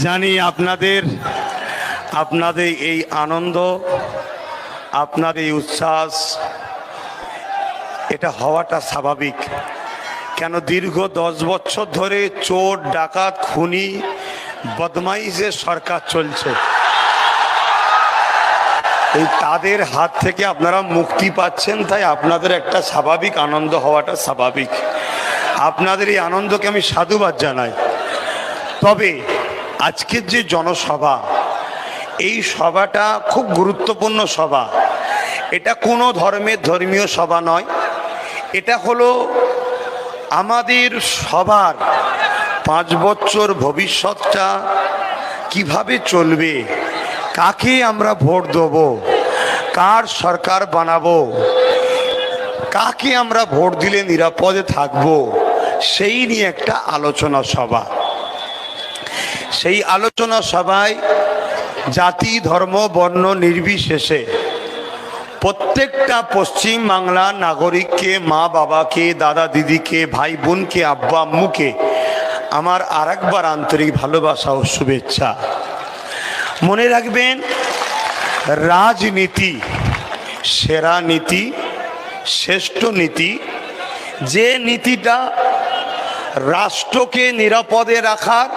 জানি আপনাদের আপনাদের এই আনন্দ, আপনার এই উচ্ছ্বাস, এটা হওয়াটা স্বাভাবিক। কেন দীর্ঘ 10 বছর ধরে চোর, ডাকাত, খুনি, বদমাইশের সরকার চলছে। এই তাদের হাত থেকে আপনারা মুক্তি পাচ্ছেন, তাই আপনাদের একটা স্বাভাবিক আনন্দ হওয়াটা স্বাভাবিক। আপনাদের এই আনন্দকে আমি সাধুবাদ জানাই। তবে আজকের যে জনসভা, এই সভাটা খুব গুরুত্বপূর্ণ সভা। এটা কোনো ধর্মীয় সভা নয়, এটা হলো আমাদের সবার 5 বছর ভবিষ্যৎটা কিভাবে চলবে, কাকে আমরা ভোট দেব, কার সরকার বানাবো, কাকে আমরা ভোট দিলে নিরাপদে থাকব, সেই নিয়ে একটা আলোচনা সভা। সেই আলোচনা সভায় জাতি, ধর্ম, বর্ণ নির্বিশেষে প্রত্যেকটা পশ্চিম বাংলার নাগরিককে, মা বাবাকে, দাদা দিদিকে, ভাই বোনকে, আব্বা আম্মুকে আমার আরেকবার আন্তরিক ভালোবাসা ও শুভেচ্ছা। মনে রাখবেন, রাজনীতি সেরা নীতি, শ্রেষ্ঠ নীতি, যে নীতিটা রাষ্ট্রকে নিরাপদে রাখার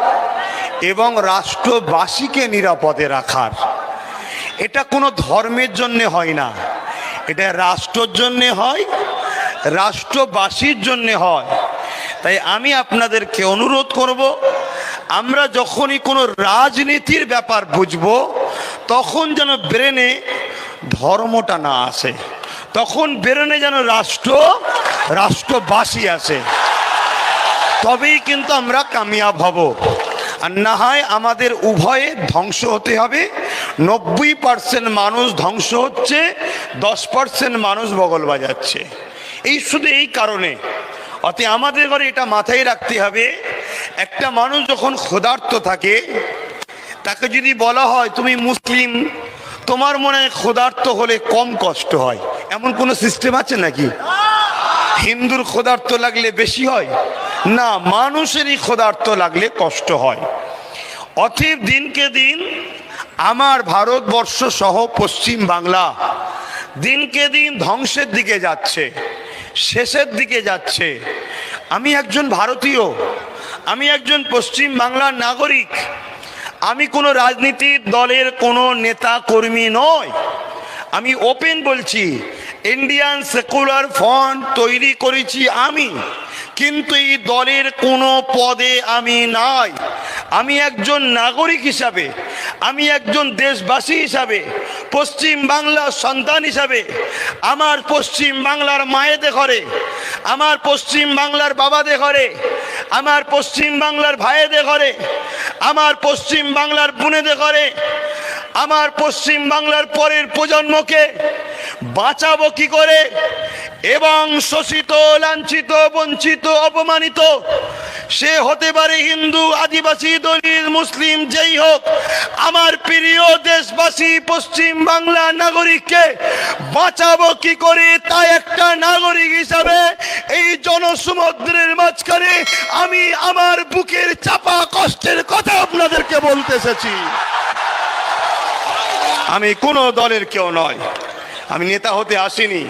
এবং রাষ্ট্রবাসীকে নিরাপদে রাখার। এটা কোনো ধর্মের জন্যে হয় না, এটা রাষ্ট্রের জন্যে হয়, রাষ্ট্রবাসীর জন্যে হয়। তাই আমি আপনাদেরকে অনুরোধ করব, আমরা যখনই কোনো রাজনীতির ব্যাপার বুঝব, তখন যেন ব্রেনে ধর্মটা না আসে, তখন ব্রেনে যেন রাষ্ট্রবাসী আসে। তবেই কিন্তু আমরা কামিয়াব হব। আর না হয় আমাদের উভয়ে ধ্বংস হতে হবে। 90% মানুষ ধ্বংস হচ্ছে, 10% মানুষ বগল বাজাচ্ছে। শুধু এই কারণে। অতএব আমাদের ঘরে এটা মাথায় রাখতে হবে, একটা মানুষ যখন ক্ষুধার্ত থাকে, তাকে যদি বলা হয় তুমি মুসলিম, তোমার মনে হয় ক্ষুধার্ত হলে কম কষ্ট হয়, এমন কোনো সিস্টেম আছে নাকি? হিন্দুর ক্ষুধার্ত লাগলে বেশি হয় না, মানুষেরই ক্ষুধার্ত লাগলে কষ্ট হয়। অতএব দিনকে দিন আমার ভারতবর্ষ সহ পশ্চিম বাংলা দিনকে দিন ধ্বংসের দিকে যাচ্ছে, শেষের দিকে যাচ্ছে। আমি একজন ভারতীয়, আমি একজন পশ্চিম বাংলার নাগরিক, আমি কোনো রাজনীতির দলের কোনো নেতা কর্মী নয়। আমি ওপেন বলছি, ইন্ডিয়ান সেকুলার ফ্রন্ট তৈরি করেছি আমি, কিন্তু এই দলের কোনো পদে আমি নাই। আমি একজন নাগরিক হিসাবে, আমি একজন দেশবাসী হিসাবে, পশ্চিম বাংলার সন্তান হিসাবে, আমার পশ্চিম বাংলার মায়েদের ঘরে, আমার পশ্চিম বাংলার বাবাদের ঘরে, আমার পশ্চিম বাংলার ভাইদের ঘরে, আমার পশ্চিম বাংলার বোনেদের ঘরে, আমার পশ্চিম বাংলার পরের প্রজন্মকে বাঁচাবো কি করে, এবং শোষিত, লাঞ্ছিত, বঞ্চিত, অপমানিত, সে হতে পারে হিন্দু, আদিবাসী, দলিত, মুসলিম, যেই হোক, আমার প্রিয় দেশবাসী পশ্চিম বাংলা নাগরিককে বাঁচাবো কি করে, তাই একটা নাগরিক হিসাবে এই জনসমুদ্রের মাঝখানে আমি আমার বুকের চাপা কষ্টের কথা আপনাদেরকে বলতে এসেছি। আমি কোনো দলের কেউ নয়, আমি নেতা হতে আসিনি,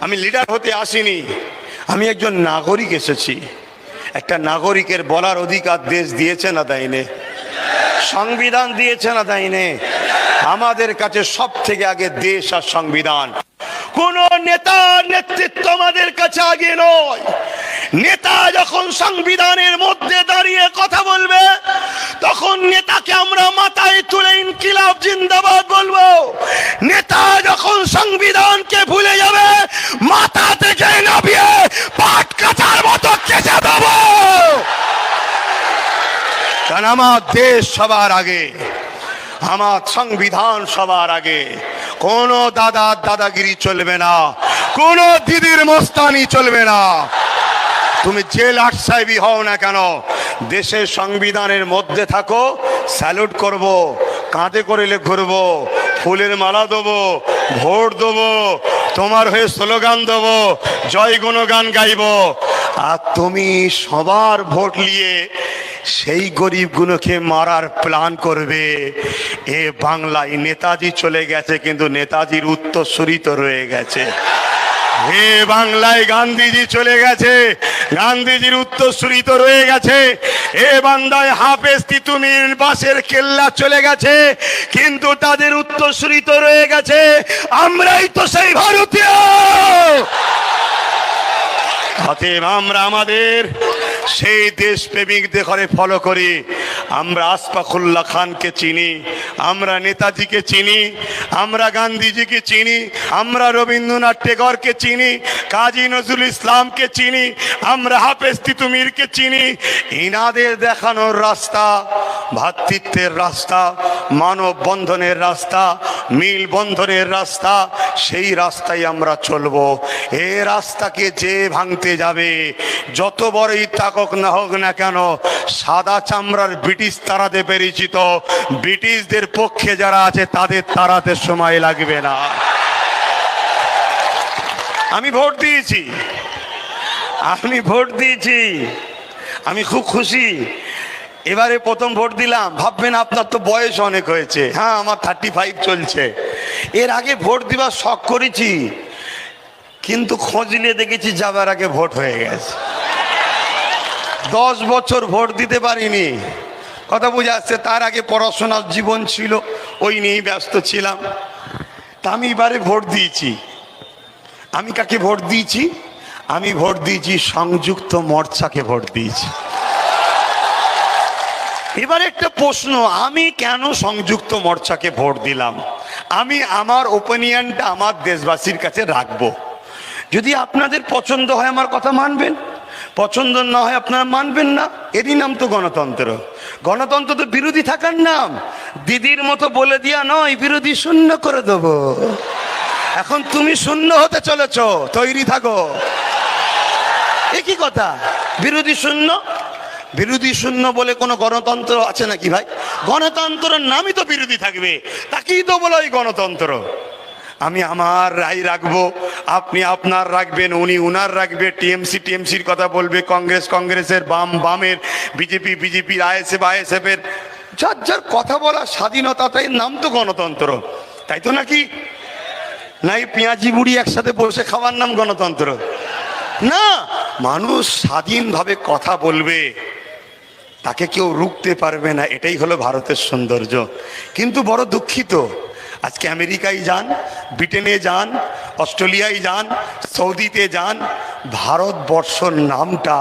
আমি লিডার হতে আসিনি, আমি একজন নাগরিক এসেছি। একটা নাগরিকের বলার অধিকার দেশ দিয়েছে না দেয়নি? সংবিধান দিয়েছে না দেয়নি? আমাদের কাছে সব থেকে আগে দেশ আর সংবিধান। কোন নেতা নেতৃত্ব আমাদের কাছে আগে নয়। নেতা যখন সংবিধানের মধ্যে দাঁড়িয়ে কথা বলবে, তখন নেতাকে আমরা মাথায় তুলে ইনকিলাব জিন্দাবাদ বলবো। নেতা যখন সংবিধানকে ভুলে যাবে, মাথা থেকে নামিয়ে পাট কাটার মতো কেটে দেব। কারণ আমার দেশ সবার আগে, আমার সংবিধান সবার আগে। কোন দাদাগিরি চলবে না, কোন দিদির মস্তানি চলবে না। তুমি যে লাট সাহেবই হও না কেন, দেশের সংবিধানের মধ্যে থাকো, স্যালুট করব, কাঁধে করে ঘুরবো, ফুলের মালা দেবো, ভোট দেবো, তোমার হয়ে স্লোগান দেবো, জয় গুণগান গাইব। আর তুমি সবার ভোট নিয়ে সেই গরিবগুলোকে মারার প্ল্যান করবে। এ বাংলায় নেতাজি চলে গেছে, কিন্তু নেতাজির উত্তরসূরি তো রয়ে গেছে। হে বাংলায় গান্ধীজি চলে গেছে, গান্ধীজির উত্তরসূরি তো রয়ে গেছে। এ বাংলায় হাফেজ তিতুমির বাসের কেল্লা চলে গেছে, কিন্তু তাদের উত্তরসূরি তো রয়ে গেছে। আমরাই তো সেই ভারতীয়। অতএব আমরা আমাদের সেই দেশপ্রেমিকদের ঘরে ফলো করি। আমরা আশফাকুল্লাহ খানকে চিনি, আমরা নেতাজিকে চিনি, আমরা গান্ধীজিকে চিনি, আমরা রবীন্দ্রনাথ টেগরকে চিনি, কাজী নজরুল ইসলামকে চিনি, আমরা হাফেজ তিতুমিরকে চিনি। ইনাদের দেখানোর রাস্তা ভ্রাতৃত্বের রাস্তা, মানব বন্ধনের রাস্তা, মিল বন্ধনের রাস্তা, সেই রাস্তায় আমরা চলবো। এ রাস্তাকে যে ভাঙতে যাবে, যত বড়ই তাকক না হোক না কেন, সাদা চামড়ার ব্রিটিশ তাড়াতে পেরেছি, তো ব্রিটিশদের পক্ষে যারা আছে তাদের তাড়াতে সময় লাগবে না। আমি ভোট দিয়েছি, আমি খুব খুশি। এবারে প্রথম ভোট দিলাম। ভাববেন আপনার তো বয়স অনেক হয়েছে। হ্যাঁ, আমার 35 চলছে। এর আগে ভোট দিবার শখ করেছি, কিন্তু খোঁজ নিয়ে দেখেছি যাবার আগে ভোট হয়ে গেছে। 10 বছর ভোট দিতে পারিনি, কথা বুঝে আসছে। তার আগে পড়াশোনার জীবন ছিল, ওই নিয়েই ব্যস্ত ছিলাম। তা আমি এবারে ভোট দিয়েছি। আমি কাকে ভোট দিয়েছি? আমি ভোট দিয়েছি সংযুক্ত মোর্চাকে ভোট দিয়েছি। এবার একটা প্রশ্ন, আমি কেন সংযুক্ত মোর্চাকে ভোট দিলাম? আমি আমার ওপিনিয়নটা আমার দেশবাসীর কাছে রাখবো। যদি আপনাদের পছন্দ হয় আমার কথা মানবেন, পছন্দ না হয় আপনারা মানবেন না। এরই নাম তো গণতন্ত্র। গণতন্ত্র তো বিরোধী থাকার নাম। দিদির মতো বলে দিয়া নয় বিরোধী শূন্য করে দেবো। এখন তুমি শূন্য হতে চলেছ, তৈরি থাকো। একই কথা, বিরোধী শূন্য। বিরোধী শূন্য বলে কোনো গণতন্ত্র আছে নাকি ভাই? গণতন্ত্রের নামই তো বিরোধী থাকবে, তাকেই তো বলো এই গণতন্ত্র। আমি আমার রায় রাখবো, আপনি আপনার রাখবেন, উনি উনার রাখবে। টিএমসির কথা বলবে, কংগ্রেসের, বামের, বিজেপির, আইএসএফের। যার যার কথা বলার স্বাধীনতা, তাই নাম তো গণতন্ত্র, তাই তো নাকি? নাই পেঁয়াজি বুড়ি একসাথে বসে খাওয়ার নাম গণতন্ত্র না। মানুষ স্বাধীনভাবে কথা বলবে, তাকে কেউ রুখতে পারবে না। এটাই হলো ভারতের সৌন্দর্য। কিন্তু বড় দুঃখিত, আজকে আমেরিকায় যান, ব্রিটেনে যান, অস্ট্রেলিয়ায় যান, সৌদিতে যান, ভারতবর্ষর নামটা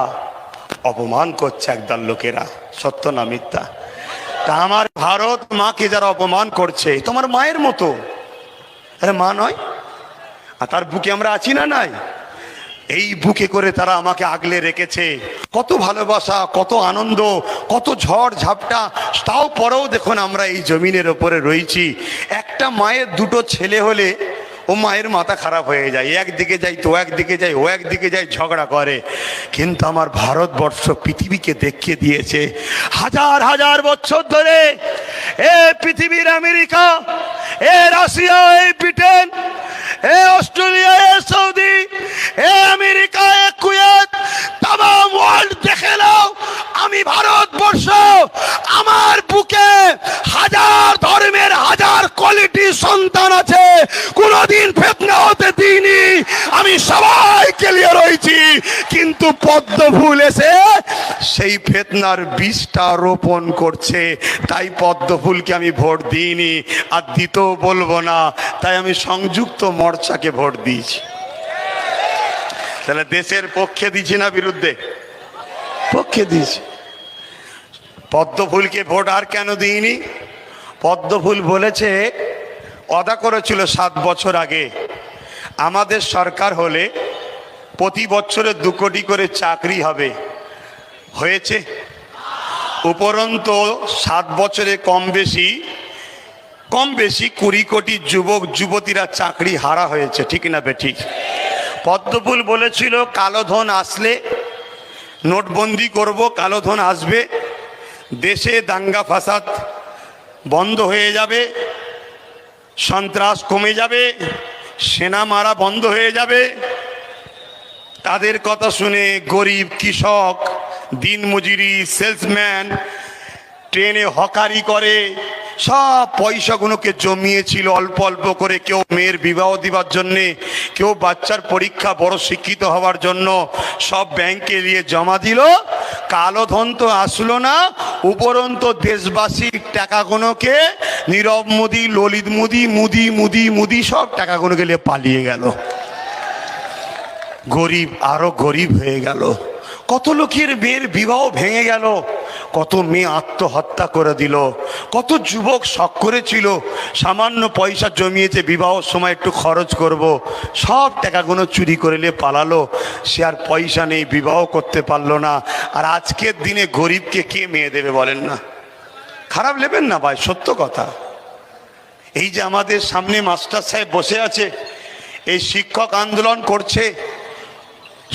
অপমান করছে একদল লোকেরা। সত্য না মিথ্যা? তা আমার ভারত মাকে যারা অপমান করছে, তোমার মায়ের মতো। আরে মা নয়? আর তার বুকে আমরা আছি না নাই? এই বুকে করে তারা আমাকে আগলে রেখেছে। কত ভালোবাসা, কত আনন্দ, কত ঝড় ঝাপটা, তাও পরেও দেখুন আমরা এই জমিনের ওপরে রয়েছি। একটা মায়ের দুটো ছেলে হলে ও মায়ের মাথা খারাপ হয়ে যায়, একদিকে যাই তো একদিকে যাই, ও একদিকে যাই, ঝগড়া করে। কিন্তু আমার ভারতবর্ষ পৃথিবীকে দেখিয়ে দিয়েছে হাজার হাজার বছর ধরে। এ পৃথিবীর আমেরিকা, এ রাশিয়া, এ ব্রিটেন, এ অস্ট্রেলিয়া, এ সৌদি, এ আমেরিকা, এ কুয়েত, তামাম ওয়ার্ল্ড দেখে নাও, আমি ভারতবর্ষ, আমার বুকে হাজার ধর্মের, হাজার কোয়ালিটির সন্তান আছে। কোনদিন ফেতনা হতে দিইনি, আমি সবাইকে নিয়ে রয়েছি। কিন্তু পদ্ম ফুল এসে সেই ফেতনার বীজটা রোপণ করছে। তাই পদ্ম ফুলকে আমি ভোট দিইনি, আর দিতেও বলবো না। তাই আমি সংযুক্ত মোর্চাকে ভোট দিয়েছি। তাহলে দেশের পক্ষে দিচ্ছি না বিরুদ্ধে? পক্ষে দিয়েছি। পদ্ম ফুলকে ভোট আর কেন দিইনি? পদ্ম ফুল বলেছে, ওয়াদা করেছিল 7 বছর আগে, আমাদের সরকার হলে প্রতি বছরে 2 কোটি করে চাকরি হবে। হয়েছে? উপরন্তু 7 বছরে কম বেশি 20 কোটি যুবক যুবতীরা চাকরি হারা হয়েছে। ঠিক না বেঠিক? পদ্মফুল বলেছিল কালো ধন আসলে নোটবন্দি করব, কালো ধন আসবে, দেশে দাঙ্গা ফাসাদ বন্ধ হয়ে যাবে, সন্ত্রাস কমে যাবে, সেনা মারা বন্ধ হয়ে যাবে। তাদের কথা শুনে গরিব, কৃষক, দিনমজুরি, সেলসম্যান, ট্রেনে হকারি করে, সব পয়সাগুলোকে জমিয়েছিল অল্প অল্প করে। কেউ মেয়ের বিবাহ দিবার জন্যে, কেউ বাচ্চার পরীক্ষা বড় শিক্ষিত হওয়ার জন্য, সব ব্যাংকে নিয়ে জমা দিল। কালো ধন তো আসলো না, উপরন্ত দেশবাসীর টাকাগুলোকে নীরব মোদী, ললিত মোদী, মুদি মুদি মুদি সব টাকাগুলোকে নিয়ে পালিয়ে গেল। গরিব আরো গরিব হয়ে গেল। কত লোকের মেয়ের বিবাহ ভেঙে গেল, কত মেয়ে আত্মহত্যা করে দিল, কত যুবক শখ করেছিল সামান্য পয়সা জমিয়েছে বিবাহ সময় একটু খরচ করব, সব টাকাগুলো চুরি করে নিয়ে পালালো। সে আর পয়সা নেই, বিবাহ করতে পারলো না। আর আজকের দিনে গরিবকে কে মেয়ে দেবে বলেন না? খারাপ নেবেন না ভাই, সত্য কথা। এই যে আমাদের সামনে মাস্টার সাহেব বসে আছে, এই শিক্ষক আন্দোলন করছে,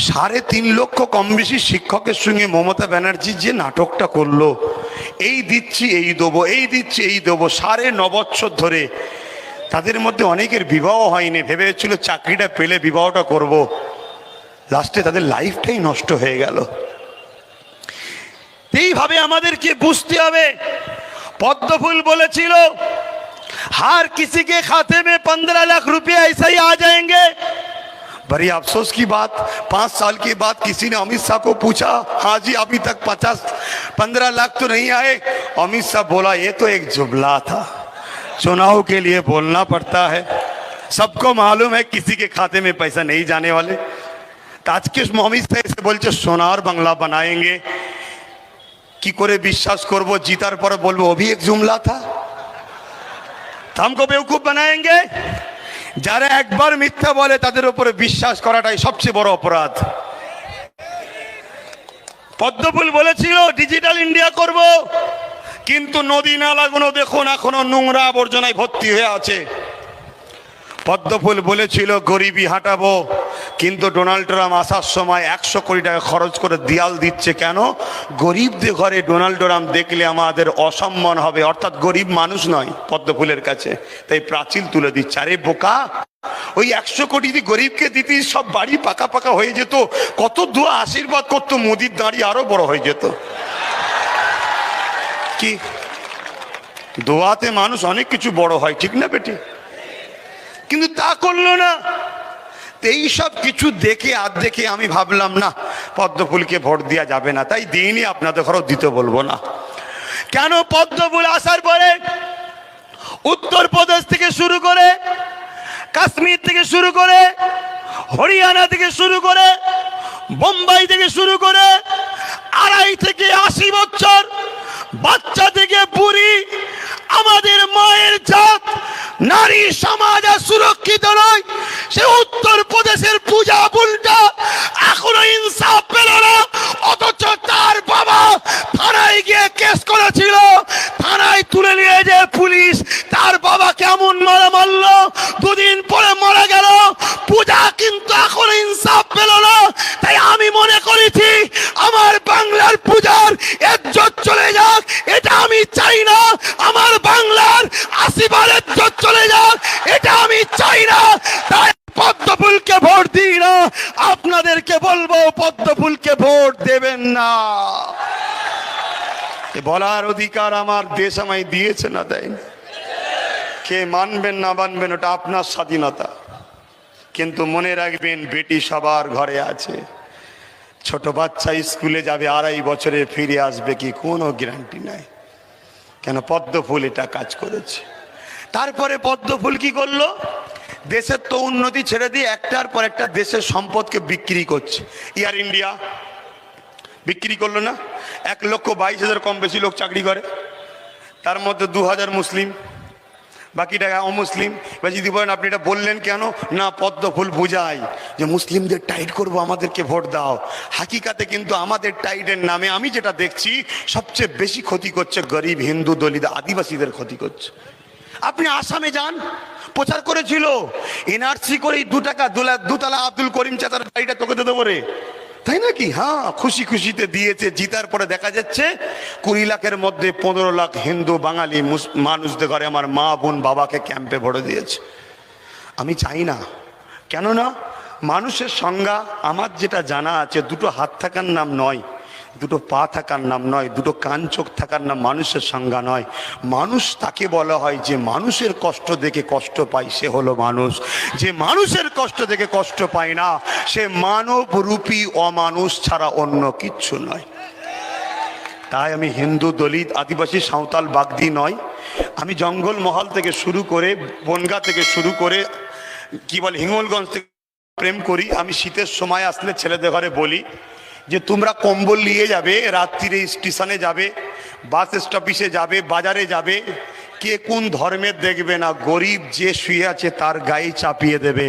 3.5 লক্ষ কম বেশি শিক্ষকের সঙ্গে মমতা ব্যানার্জি যে নাটকটা করলো, এই দিচ্ছি এই দেবো, এই দিচ্ছি এই দেবো, 9.5 বছর ধরে তাদের মধ্যে অনেকের বিবাহ হয়নি, ভেবেছিল চাকরিটা পেলে বিবাহটা করব, লাস্টে তাদের লাইফটাই নষ্ট হয়ে গেল। এইভাবে আমাদেরকে বুঝতে হবে। পদ্মফুল বলেছিল, हर किसी के खाते में 15 लाख रुपए ऐसा ही आ जाएंगे। बड़ी अफसोस की बात, 5 साल के बाद किसी ने अमित शाह को पूछा, हाँ जी अभी तक 15 लाख तो नहीं आए। अमित शाह बोला ये तो एक जुमला था, चुनाव के लिए बोलना पड़ता है, सबको मालूम है किसी के खाते में पैसा नहीं जाने वाले। आज के अमित शाह से बोलছে সোনার বাংলা बनाएंगे, কি করে বিশ্বাস করব? জিতার পর বলবো वो भी एक जुमला था, हमको बेवकूफ बनाएंगे। যারা একবার মিথ্যা বলে তাদের উপরে বিশ্বাস করাটাই সবচেয়ে বড় অপরাধ। পদ্মফুল বলেছিল ডিজিটাল ইন্ডিয়া করব, কিন্তু নদী নালাগুলো দেখুন এখনো নোংরা আবর্জনায় ভর্তি হয়ে আছে। পদ্মফুল বলেছিল গরিবি হাঁটাবো, কিন্তু ডোনাল্ড ট্রাম্প আসার সময় 100 কোটি টাকা খরচ করে দেয়াল দিচ্ছে। কেন? গরিবদের ঘরে ডোনাল্ড ট্রাম্প দেখলে আমাদের অসম্মান হবে, অর্থাৎ গরিব মানুষ নয় পদ্মফুলের কাছে, তাই প্রাচীর তুলে দিচ্ছে। আরে বোকা, ওই 100 কোটি যদি গরিবকে দিতি সব বাড়ি পাকা পাকা হয়ে যেত, কত দোয়া আশীর্বাদ করতো, মোদির দাঁড়ি আরো বড় হয়ে যেত। কি দোয়াতে মানুষ অনেক কিছু বড় হয়, ঠিক না বেটি? কিন্তু তা করলো না। এই সব কিছু দেখে আর দেখে আমি ভাবলাম না, পদ্মফুলকে ভোট দেওয়া যাবে না, তাই দিইনি, আপনাদের ঘরেও দিতে বলবো না। কেন? পদ্মফুল আসার পরে উত্তরপ্রদেশ থেকে শুরু করে, কাশ্মীর থেকে শুরু করে, হরিয়ানা থেকে শুরু করে, বোম্বাই থেকে শুরু করে, 2.5 থেকে 80 বছর বাচ্চা থেকে বুড়ি, আমাদের মায়ের জাত, নারী সমাজ সুরক্ষিত নয়। সে উত্তরপ্রদেশের পূজা বুলটা এখনো ইনসাফ পেল না, অথচ তার বাবা থানায় গিয়ে কেস করেছিল, থানায় তুলে নিয়ে যে পুলিশ তার বাবা কেমন মারা মারলো, 2 দিন পরে মারা গেল। পূজা কিন্তু এখনো ইনসাফ পেল না। তাই আমি মনে করেছি আমার বাংলার পূজার ইজ্জত চলে যাক, এটা আমি চাই না। আমার বাংলার আশীর্বাদ ইজ্জত চলে যাক, এটা আমি চাই না। তাই পদ্মফুলকে ভোট দিই না। আপনাদেরকে বলবো পদ্মফুলকে ভোট দেবেন না। বলার অধিকার আমার দেশ আমায় দিয়েছে না দেয়, কে মানবেন না মানবেন ওটা আপনার স্বাধীনতা। কিন্তু মনে রাখবেন বেটি সবার ঘরে আছে। ছোট বাচ্চা স্কুলে যাবে, 2.5 বছরে ফিরে আসবে কি কোনো গ্যারান্টি নাই। কেন? পদ্মফুল এটা কাজ করেছে। তারপরে পদ্মফুল কি করলো? দেশের তো উন্নতি ছেড়ে দিয়ে একটার পর একটা দেশের সম্পদকে বিক্রি করছে। এয়ার ইন্ডিয়া বিক্রি করলো না? 1,22,000 কম বেশি লোক চাকরি করে, তার মধ্যে 2,000 মুসলিম, বাকিটা অমুসলিম। এবার যদি বলেন আপনি এটা বললেন কেন? না, পদ্মফুল বোঝায় যে মুসলিমদের টাইট করব, আমাদেরকে ভোট দাও। হাকিকাতে কিন্তু আমাদের টাইটের নামে আমি যেটা দেখছি সবচেয়ে বেশি ক্ষতি করছে গরিব হিন্দু, দলিত, আদিবাসীদের ক্ষতি করছে। আপনি আসামে যান, প্রচার করেছিল এনআরসি করে 2 টাকা 2 তালা আব্দুল করিম চাচার বাড়িটা তোকে দেবো করে, তাই নাকি? হ্যাঁ, খুশি খুশিতে দিয়েছে। জিতার পরে দেখা যাচ্ছে 20 লাখের মধ্যে 15 লাখ হিন্দু বাঙালি মানুষদের ঘরে আমার মা বোন বাবাকে ক্যাম্পে ভরে দিয়েছে। আমি চাই না। কেননা মানুষের সংজ্ঞা আমার যেটা জানা আছে, 2টো হাত থাকার নাম নয়, দুটো পা থাকার নাম নয়, দুটো কান চোখ থাকার নাম মানুষের সংজ্ঞা নয়। মানুষ তাকে বলা হয় যে মানুষের কষ্ট দেখে কষ্ট পায়, সে হলো মানুষ। যে মানুষের কষ্ট দেখে কষ্ট পায় না, সে মানব রূপী অমানুষ ছাড়া অন্য কিচ্ছু নয়। তাই আমি হিন্দু, দলিত, আদিবাসী, সাঁওতাল, বাগদি নয়। আমি জঙ্গলমহল থেকে শুরু করে, বনগাঁ থেকে শুরু করে, কি বলে, হিঙ্গলগঞ্জ থেকে প্রেম করি। আমি শীতের সময় আসলে ছেলেদের ঘরে বলি যে তোমরা কম্বল নিয়ে যাবে, রাত্রিরে স্টেশনে যাবে, বাস স্টপিসে যাবে, বাজারে যাবে, কে কোন ধর্মের দেখবে না, গরিব যে শুয়ে আছে তার গায়ে চাপিয়ে দেবে।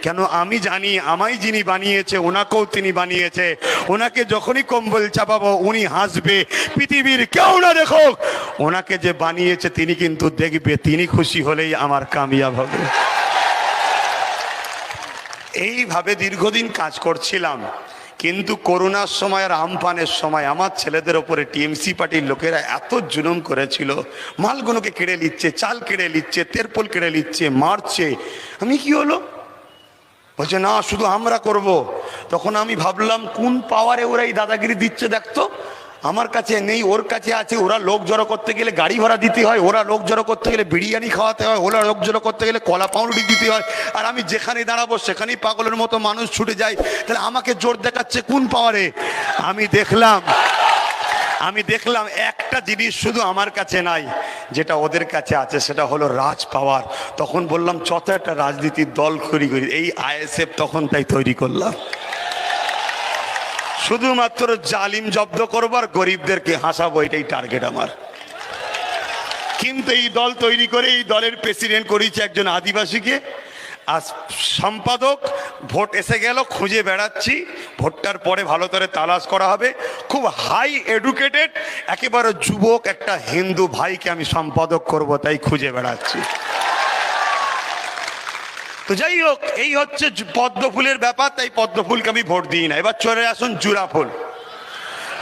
কেন আমি জানি আমায় যিনি বানিয়েছে ওনাকেও তিনি বানিয়েছে। ওনাকে যখনই কম্বল চাপাবো উনি হাসবে, পৃথিবীর কেউ না দেখুক, ওনাকে যে বানিয়েছে তিনি কিন্তু দেখবে, তিনি খুশি হলেই আমার কামিয়াব হবে। এইভাবে দীর্ঘদিন কাজ করছিলাম। কিন্তু করোনার সময় আর আমপানের সময় আমার ছেলেদের ওপরে টিএমসি পার্টির লোকেরা এত জুলুম করেছিল, মালগুলোকে কেড়ে নিচ্ছে, চাল কেড়ে নিচ্ছে, তেরপোল কেড়ে নিচ্ছে, মারছে। আমি কি হলো বলছে না শুধু আমরা করব। তখন আমি ভাবলাম কোন পাওয়ারে ওরা এই দাদাগিরি দিচ্ছে দেখতো। আমার কাছে নেই, ওর কাছে আছে। ওরা লোক জড়ো করতে গেলে গাড়ি ভাড়া দিতে হয়, ওরা লোক জড়ো করতে গেলে বিরিয়ানি খাওয়াতে হয়, ওরা লোক জড়ো করতে গেলে কলা পাউরুটি দিতে হয়। আর আমি যেখানে দাঁড়াবো সেখানেই পাগলের মতো মানুষ ছুটে যায়। তাহলে আমাকে জোর দেখাচ্ছে কোন পাওয়ারে? আমি দেখলাম একটা জিনিস শুধু আমার কাছে নাই, যেটা ওদের কাছে আছে, সেটা হলো রাজ পাওয়ার। তখন বললাম যত একটা রাজনীতির দল তৈরি করি, এই আইএসএফ তখন তাই তৈরি করলাম, শুধুমাত্র জালিম জব্দ করবো আর গরিবদেরকে হাসাবো, এটাই টার্গেট আমার। কিন্তু এই দল তৈরি করে এই দলের প্রেসিডেন্ট করেছে একজন আদিবাসীকে, আর সম্পাদক। ভোট এসে গেল, খুঁজে বেড়াচ্ছি। ভোটটার পরে ভালো করে তালাশ করা হবে। খুব হাই এডুকেটেড একেবারে যুবক একটা হিন্দু ভাইকে আমি সম্পাদক করব, তাই খুঁজে বেড়াচ্ছি। তো যাই হোক, এই হচ্ছে পদ্ম ফুলের ব্যাপার, তাই পদ্ম ফুলকে আমি ভোট দিই না। এবার চলে আসুন জুরা ফুল।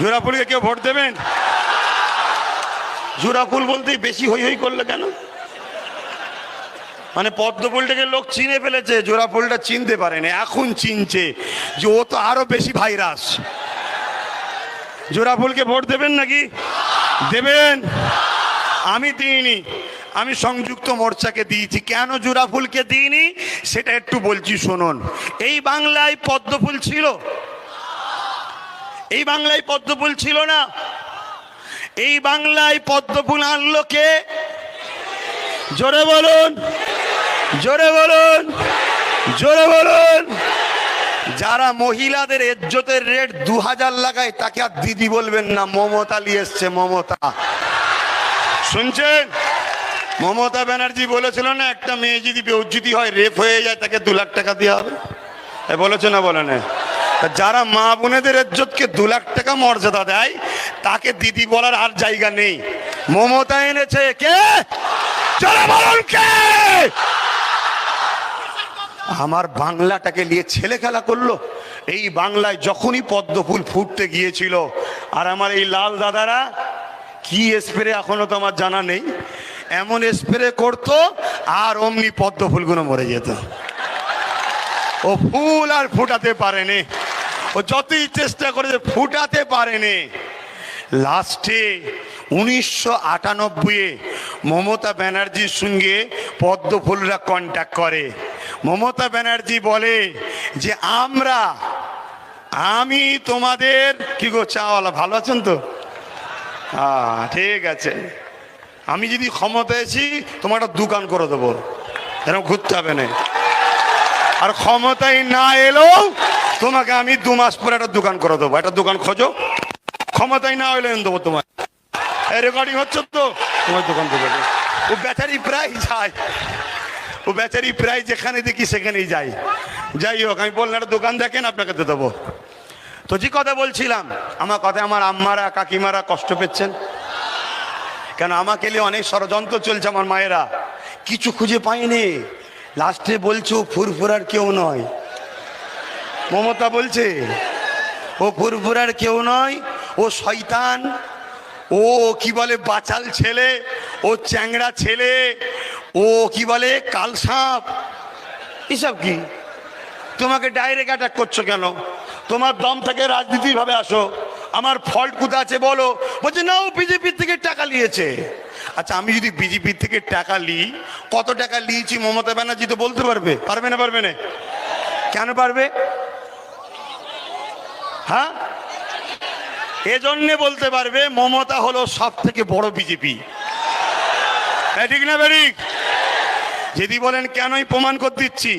জুরা ফুলকে কেউ ভোট দেবেন? জুরা ফুল বলতেই বেশি হই হই করলে কেন? মানে পদ্ম ফুলটাকে লোক চিনে ফেলেছে, জোড়া ফুলটা চিনতে পারেনি, এখন চিনছে যে ও তো আরো বেশি ভাইরাস। জোড়া ফুলকে ভোট দেবেন নাকি? দেবেন? আমি দিইনি, আমি সংযুক্ত মোর্চাকে দিয়েছি। কেন জোড়া ফুলকে দিইনি সেটা একটু বলছি শুনুন। এই বাংলায় পদ্ম ফুল ছিল? এই বাংলায় পদ্ম ফুল ছিল না। এই বাংলায় পদ্ম ফুল আনলো কে? জোরে বলুন, জোরে বলুন, জোরে বলুন। যারা মহিলাদের ইজ্জতের রেট 2000 লাগায় তাকে আর দিদি বলবেন না, মমতা নিয়ে এসছে। মমতা শুনছেন? মমতা ব্যানার্জি বলেছিল না, একটা মেয়ে যদি বেউজ্জতি হয়, রেপ হয়ে যায়, তাকে 2 লাখ টাকা দেওয়া হবে। বলেছে না? বলে না? যারা মা বোনেদের ইজ্জতকে 2 লাখ টাকা মর্যাদা দেয়, তাকে দিদি বলার আর জায়গা নেই। মমতা এনেছে কে? চলে বলুন কে? আমার বাংলাটাকে নিয়ে ছেলে খেলা করলো। এই বাংলায় যখনই পদ্ম ফুল ফুটতে গিয়েছিল, আর আমার এই লাল দাদারা কি স্প্রে এখনো তো আমার জানা নেই, এমন স্প্রে করতো আর অমনি পদ্ম ফুলগুলো মরে যেত। ও ফুল আর ফুটাতে পারেনি, ও যতই চেষ্টা করেছে ফুটাতে পারেনি। লাস্টে 1998-এ মমতা ব্যানার্জির সঙ্গে পদ্ম ফুলরা কন্ট্যাক্ট করে। মমতা ব্যানার্জি বলে যে আমি তোমাদের কি গো চাওয়ালা, ভালো আছেন তো? হ্যাঁ ঠিক আছে, আমি যদি ক্ষমতা এসি তোমার একটা দোকান করে দেবো, এরকম ঘুরতে হবে না। আর ক্ষমতায় না এলেও তোমাকে আমি 2 মাস পরে একটা দোকান করে দেবো। একটা দোকান খোঁজো, ক্ষমতায় না হলে দেবো তোমার। রেকর্ডিং হচ্ছে তো, তোমার দোকান থেকে ও বেচারি প্রায় যায়, ও বেচারি প্রায় যেখানে দেখি সেখানেই যায়। যাই হোক, আমি বললাম একটা দোকান দেখেন, আপনাকে তো দেবো। তো যে কথা বলছিলাম, আমার কথায় আমার আম্মারা কাকিমারা কষ্ট পেচ্ছেন কেন? আমাকে নিয়ে অনেক ষড়যন্ত্র চলছে। আমার মায়েরা কিছু খুঁজে পায়নি, লাস্টে বলছো ফুরফুরার কেউ নয়। মমতা বলছে ও ফুরফুরার কেউ নয়, ও শয়তান, ও কি বলে বাচাল ছেলে, ও চ্যাংড়া ছেলে, ও কি বলে কালসাপ। এসব কি? তোমাকে ডাইরেক্ট অ্যাটাক করছো কেন? তোমার দম থেকে রাজনীতির ভাবে আসো। আমার ফল্ট কোথায় আছে বলো। বলছে না, ও বিজেপির থেকে টাকা নিয়েছে। আচ্ছা, আমি যদি বিজেপির থেকে টাকা নিই, কত টাকা নিয়েছি মমতা ব্যানার্জি তো বলতে পারবে? পারবে না? পারবে না? কেন পারবে? হ্যাঁ, এজন্যে বলতে পারবে মমতা হলো সব থেকে বড় বিজেপি। ঠিক না বেরিক? যদি বলেন কেন, আমি প্রমাণ করে দিচ্ছি।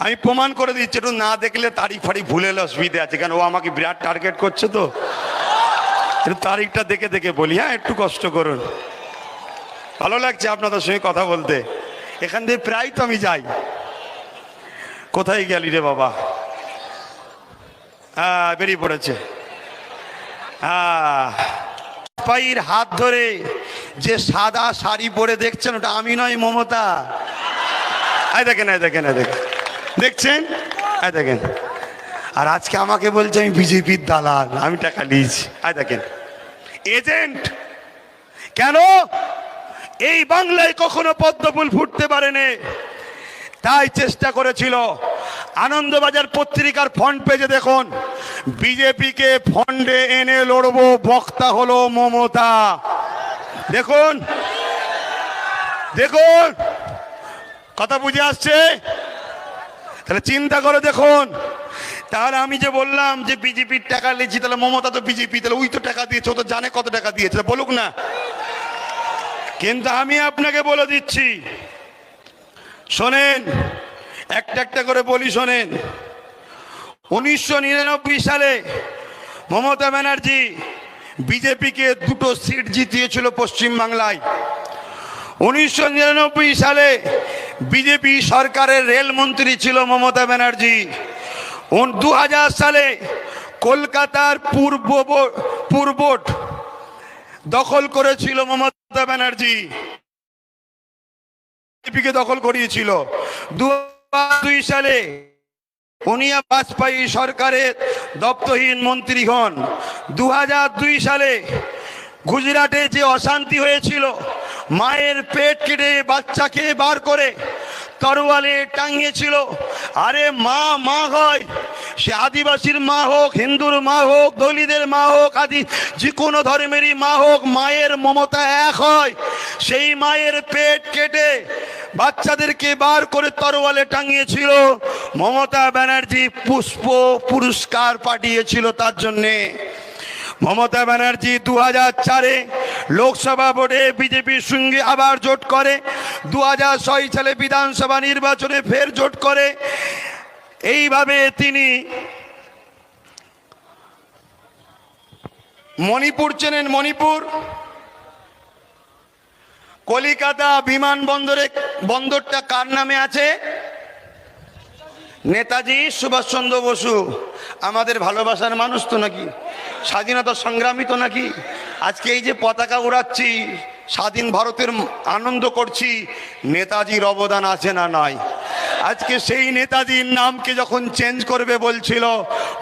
আমি প্রমাণ করে দিচ্ছি, একটু না দেখলে তারিখ ফারিখ ভুলে এলে অসুবিধা আছে, কেন ও আমাকে বিরাট টার্গেট করছে তো। একটু তারিখটা দেখে দেখে বলি। হ্যাঁ, একটু কষ্ট করুন, ভালো লাগছে আপনাদের সঙ্গে কথা বলতে। এখান থেকে প্রায় তো আমি যাই। কোথায় গেলি রে বাবা? হ্যাঁ, বেরিয়ে পড়েছে। পায়ের হাত ধরে যে সাদা শাড়ি পরে দেখছেন, ওটা আমি নয়, মমতা। দেখেন, দেখেন, দেখেন, দেখছেন? দেখেন। আর আজকে আমাকে বলছে আমি বিজেপির দালাল, আমি টাকা নিয়েছি। দেখেন, এজেন্ট। কেন? এই বাংলায় কখনো পদ্মফুল ফুটতে পারেনি, তাই চেষ্টা করেছিল। আনন্দবাজার পত্রিকার ফ্রন্ট পেজে দেখুন, বিজেপিকে ফন্ডে এনে লড়বো, বক্তা হলো মমতা। দেখুন, দেখুন, কথা বুঝে আসছে? তাহলে চিন্তা করে দেখুন। তাহলে আমি যে বললাম যে বিজেপির টাকা নিয়েছি, তাহলে মমতা তো বিজেপি, তাহলে ওই তো টাকা দিয়েছে, ও তো জানে কত টাকা দিয়েছে, বলুক না। কিন্তু আমি আপনাকে বলে দিচ্ছি, শোনেন, একটা একটা করে বলি, শোনেন। 1999 সালে মমতা ব্যানার্জি বিজেপিকে 2টো সিট জিতিয়েছিল পশ্চিমবাংলায়। 1999 সালে বিজেপি সরকারের রেলমন্ত্রী ছিল মমতা ব্যানার্জি। 2000 সালে কলকাতার পূর্ববোট দখল করেছিল মমতা ব্যানার্জি, বিজেপিকে দখল করিয়েছিল। 2002 সালে উনি বাজপেয়ী সরকারের দপ্তরহীন মন্ত্রী হন। 2002 সালে গুজরাটে যে অশান্তি হয়েছিল, মায়ের পেট কেটে বাচ্চাকে বার করে তরোয়ালে টাঙিয়েছিল। আরে মা মা হয়, সে আদিবাসীর মা হোক, হিন্দুর মা হোক, দলিতের মা হোক, আদি যে কোনো ধর্মেরই মা হোক, মায়ের মমতা এক হয়। সেই মায়ের পেট কেটে বাচ্চাদেরকে বার করে তরোয়ালে টাঙিয়েছিল। মমতা ব্যানার্জি পুরস্কার পাঠিয়েছিল তার জন্যে। মমতা ব্যানার্জি 2004-এ লোকসভা ভোটে বিজেপির সঙ্গে আবার জোট করে। 2006 সালে বিধানসভা নির্বাচনে ফের জোট করে। এইভাবে তিনি মণিপুর চেনেন? মণিপুর, কলিকাতা বন্দরটা কার নামে আছে? নেতাজি সুভাষচন্দ্র বসু। আমাদের ভালোবাসার মানুষ তো নাকি, স্বাধীনতা সংগ্রামী তো নাকি। আজকে এই যে পতাকা উড়াচ্ছি, স্বাধীন ভারতের আনন্দ করছি, নেতাজির অবদান আছে না নাই? আজকে সেই নেতাজির নামকে যখন চেঞ্জ করবে বলছিল,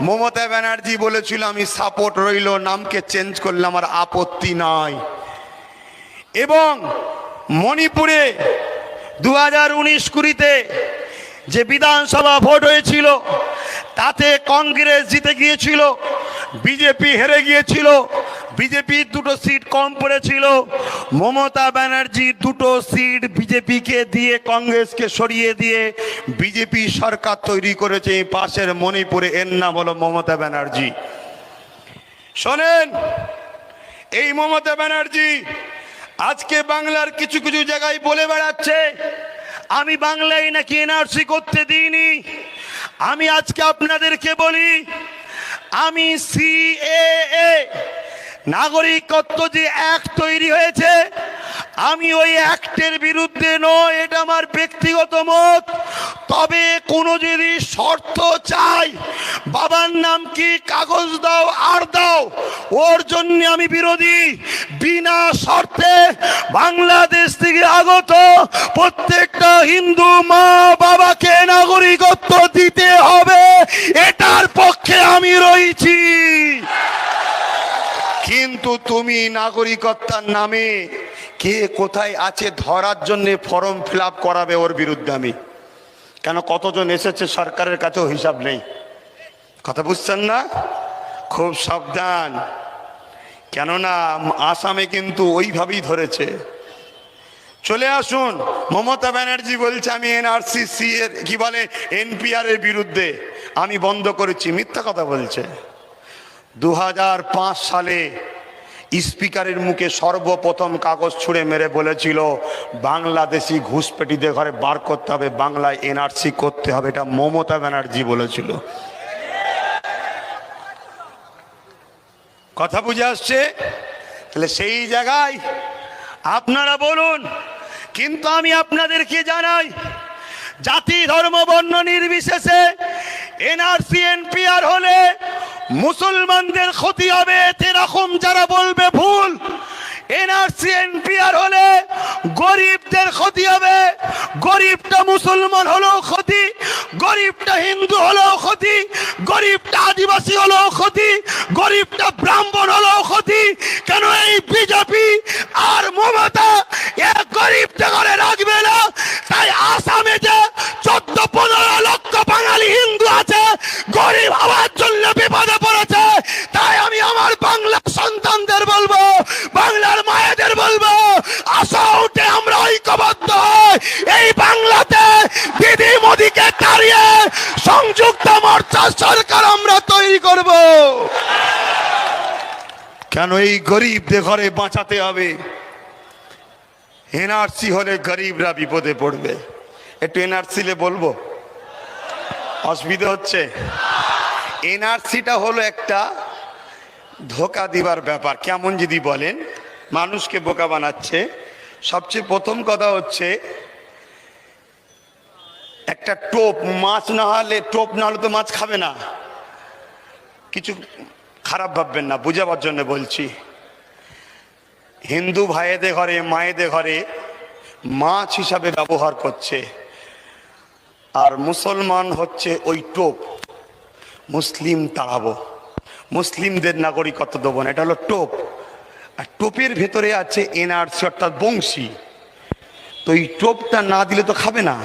মমতা ব্যানার্জি বলেছিল আমি সাপোর্ট রইল, নামকে চেঞ্জ করলে আমার আপত্তি নাই। এবং মণিপুরে 2019-20 যে বিধানসভা ভোট হয়েছিল, তাতে কংগ্রেস জিতে গিয়েছিল, বিজেপি হেরে গিয়েছিল। বিজেপির 2টো সিট কম পড়েছিল। মমতা ব্যানার্জি 2টো সিট বিজেপিকে দিয়ে, কংগ্রেসকে সরিয়ে দিয়ে বিজেপি সরকার তৈরি করেছে এই পাশের মণিপুরে। এর নাম হলো মমতা ব্যানার্জি। শোনেন, এই মমতা ব্যানার্জি আজকে বাংলার কিছু কিছু জায়গায় বলে বেড়াচ্ছে আমি বাংলায় নাকি এনআরসি করতে দিইনি। আমি আজকে আপনাদেরকে বলি, আমি সিএএ নাগরিকত্ব যে অ্যাক্ট তৈরি হয়েছে, আমি ওই অ্যাক্টের বিরুদ্ধে নয়, এটা আমার ব্যক্তিগত মত। তবে কোনো যদি শর্ত চাই, বাবার নাম কি কাগজ দাও আর দাও, ওর জন্য আমি বিরোধী। বিনা শর্তে বাংলাদেশ থেকে আগত প্রত্যেকটা হিন্দু মা বাবাকে নাগরিকত্ব দিতে হবে, এটার পক্ষে আমি রয়েছি। কিন্তু তুমি নাগরিকত্বের নামে কে কোথায় আছে ধরার জন্য ফর্ম ফিল আপ করাবে, ওর বিরুদ্ধে আমি। কেন, কতজন এসেছে সরকারের কাছেও হিসাব নেই। কথা বুঝছেন না? খুব সাবধান, কেননা আসামে কিন্তু ওইভাবেই ধরেছে। চলে আসুন। মমতা ব্যানার্জি বলছে আমি এনআরসি এর কি বলে এনপিআর এর বিরুদ্ধে, আমি বন্ধ করেছি। মিথ্যা কথা বলছে। 2005 সালে স্পিকারের মুখে সর্বপ্রথম কাগজ ছুঁড়ে মেরে বলেছিল বাংলাদেশি ঘুষপেটিদের ঘরে বার করতে হবে, বাংলায় এনআরসি করতে হবে। এটা মমতা ব্যানার্জি বলেছিল। কথা বুঝে আসছে? তাহলে সেই জায়গায় আপনারা বলুন, কিন্তু আমি আপনাদেরকে জানাই জাতি ধর্ম বর্ণ নির্বিশেষে এনআরসি এনপিআর হলে মুসলমানদের ক্ষতি হবে, এরকম যারা বলবে ভুল। এনআরসি এনপিআর হলে গরিবদের ক্ষতি হবে। গরিবটা মুসলমান হলেও ক্ষতি, গরিবটা হিন্দু হলেও ক্ষতি, গরিবটা আদিবাসী হলেও ক্ষতি, গরিবটা ব্রাহ্মণ হলেও ক্ষতি। কেন এই বিজেপি আর মমতা এক গরিবটা করে রাখবে না? তাই আসামে যে 14-15 লক্ষ বাঙালি হিন্দু আছে, গরিব হওয়ার জন্য বিপদে পড়েছে। তাই আমি আমার বাংলা সন্তানদের বলবো, বাংলার মায়েদের বলবো, আসো উঠে আমরা ঐক্যবদ্ধ হই। এই বাংলাতে দিদি মোদিকে তাড়িয়ে সংযুক্ত মোর্চা সরকার আমরা তৈরি করব। কেন এই গরিবদের ঘরে বাঁচাতে হবে। এনআরসি হলে গরিবরা বিপদে পড়বে। একটু এনআরসিলে বলবো, অসুবিধা হচ্ছে? এনআরসিটা হলো একটা ধোকা দিবার ব্যাপার। কেমন যদি বলেন, মানুষকে বোকা বানাচ্ছে। সবচেয়ে প্রথম কথা হচ্ছে একটা টোপ, মাছ না হলে, টোপ না হলে তো মাছ খাবে না। কিছু খারাপ ভাববেন না, বুঝাবার জন্য বলছি। হিন্দু ভাইদের ঘরে মায়েদের ঘরে মাছ হিসাবে ব্যবহার করছে, আর মুসলমান হচ্ছে ওই টোপ। মুসলিম তাড়াবো, মুসলিমদের নাগরিকত্ব দেবো না, এটা হলো টোপ। আর টোপের ভেতরে আছে এনআরসি অর্থাৎ বংশী। তো এই টোপটা না দিলে তো খাবে না,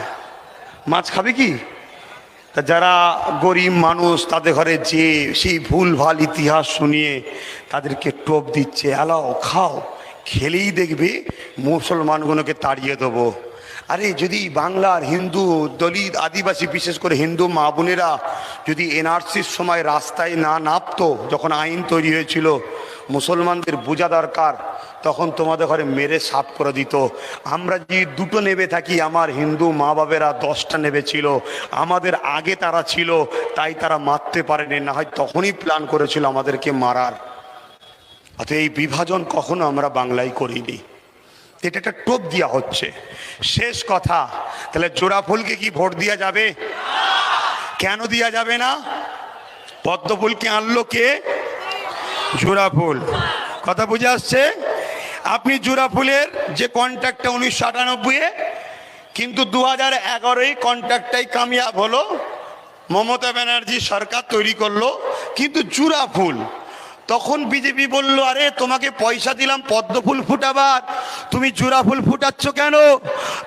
মাছ খাবে কি? তা যারা গরিব মানুষ তাদের ঘরে যে সেই ভুল ভাল ইতিহাস শুনিয়ে তাদেরকে টোপ দিচ্ছে, এলাও খাও, খেলেই দেখবে মুসলমানগুলোকে তাড়িয়ে দেবো। আরে যদি বাংলার হিন্দু, দলিত, আদিবাসী, বিশেষ করে হিন্দু মা বোনেরা যদি এনআরসির সময় রাস্তায় না নামতো, যখন আইন তৈরি হয়েছিল, মুসলমানদের বোঝা দরকার, তখন তোমাদের ঘরে মেরে সাফ করে দিত। আমরা যদি দুটো নেবে থাকি, আমার হিন্দু মা বাবেরা 10টা নেবেছিল, আমাদের আগে তারা ছিল, তাই তারা মারতে পারেনি, না হয় তখনই প্ল্যান করেছিল আমাদেরকে মারার। অত এই বিভাজন কখনো আমরা বাংলায় করিনি। এটা একটা টোপ দেওয়া হচ্ছে। শেষ কথা, তাহলে জোড়া ফুলকে কি ভোট দেওয়া যাবে? কেন দেওয়া যাবে না? পদ্ম ফুলকে আনলো কে? জোড়া ফুল। কথা বুঝে আসছে? আপনি জোড়া ফুলের যে কন্ট্রাক্টটা 1998-এ, কিন্তু 2011-এই কন্ট্রাক্টটাই কামিয়াব হলো। মমতা ব্যানার্জি সরকার তৈরি করলো, কিন্তু জোড়া ফুল। তখন বিজেপি বলল, আরে তোমাকে পয়সা দিলাম পদ্ম ফুল ফুটাবার, তুমি জোড়া ফুল ফুটাচ্ছ কেন?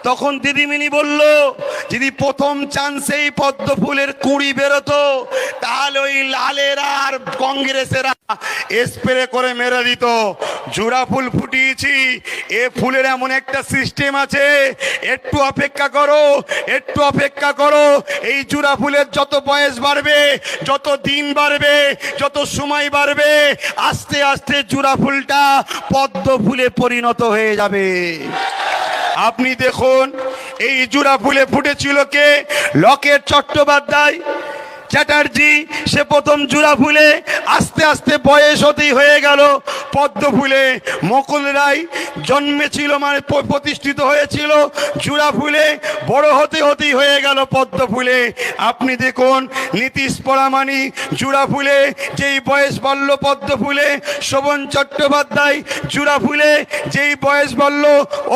তখন দিদিমণি বলল, যদি প্রথম চান্সেই পদ্ম ফুলের কুঁড়ি বেরোতো, তাহলে ওই লালেরা আর কংগ্রেসেরা স্প্রে করে মেরে দিত। জোড়া ফুল ফুটিয়েছি, এ ফুলের এমন একটা সিস্টেম আছে, একটু অপেক্ষা করো, একটু অপেক্ষা করো। এই জোড়া ফুলের যত বয়স বাড়বে, যত দিন বাড়বে, যত সময় বাড়বে, আস্তে আস্তে জোড়া ফুলটা পদ্ম ফুলে পরিণত হয়ে যাবে। আপনি দেখুন, এই জোড়া ফুলে ফুটেছিল কে? লকেট চট্টোপাধ্যায় চ্যাটার্জি। সে প্রথম জোড়া ফুলে, আস্তে আস্তে বয়স হতেই হয়ে গেল পদ্ম ফুলে। মুকুল রায় জন্মেছিল, মানে প্রতিষ্ঠিত হয়েছিল জোড়া ফুলে, বড় হতে হতেই হয়ে গেল পদ্ম ফুলে। আপনি দেখুন, নীতিশ পরামানি জোড়া ফুলে, যেই বয়স বাড়ল পদ্ম ফুলে। শোভন চট্টোপাধ্যায় জোড়া ফুলে, যেই বয়স বাড়ল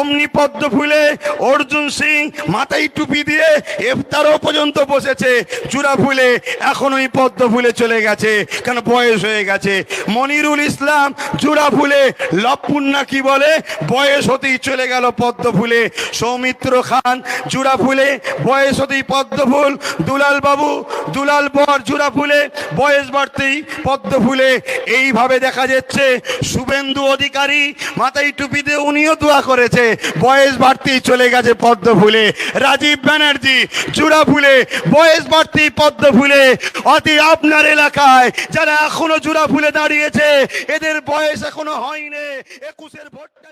অমনি পদ্ম ফুলে। অর্জুন সিং মাথায় টুপি দিয়ে ইফতারও পর্যন্ত বসেছে জোড়া ফুলে, এখন ওই পদ্ম ফুলে চলে গেছে, কেন? বয়স হয়ে গেছে। মনিরুল ইসলাম জুড়া ফুলে লবপূর্ণা কি বলে, বয়স হতেই চলে গেল পদ্ম ফুলে। সৌমিত্র খান জুড়া ফুলে, বয়স হতেই পদ্ম ফুল। দুলাল বাবু, দুলাল বর জুড়া ফুলে, বয়স বাড়তেই পদ্ম ফুলে। এইভাবে দেখা যাচ্ছে শুভেন্দু অধিকারী মাথায় টুপি দিয়ে উনিও দোয়া করেছে, বয়স বাড়তেই চলে গেছে পদ্ম ফুলে। রাজীব ব্যানার্জি জুড়া ফুলে, বয়স বাড়তেই পদ্ম ফুলে। অতি আপনার এলাকায় যারা এখনো জুড়া ফুলে দাঁড়িয়েছে, এদের বয়স এখনো হয়নি, 21-এর ভোটটা